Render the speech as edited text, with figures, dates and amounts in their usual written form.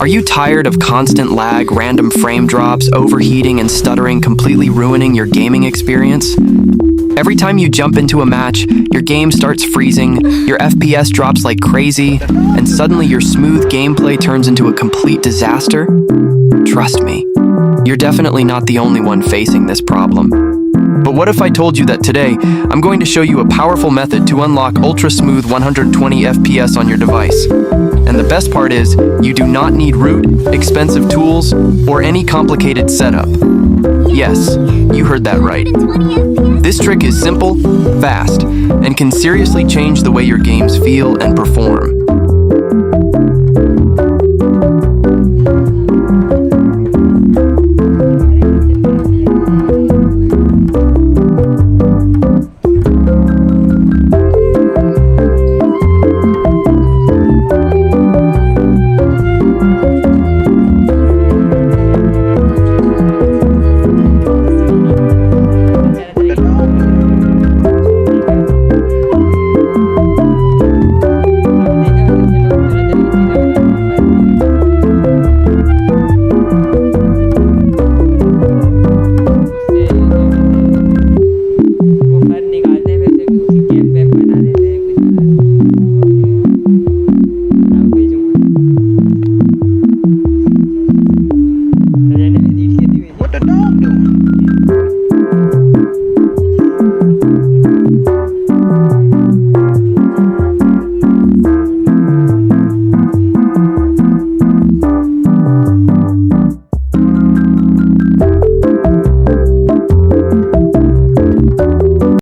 Are you tired of constant lag, random frame drops, overheating, and stuttering completely ruining your gaming experience? Every time you jump into a match, your game starts freezing, your FPS drops like crazy, and suddenly your smooth gameplay turns into a complete disaster? Trust me, you're definitely not the only one facing this problem. But what if I told you that today, I'm going to show you a powerful method to unlock ultra-smooth 120 FPS on your device. And the best part is, you do not need root, expensive tools, or any complicated setup. Yes, you heard that right. This trick is simple, fast, and can seriously change the way your games feel and perform.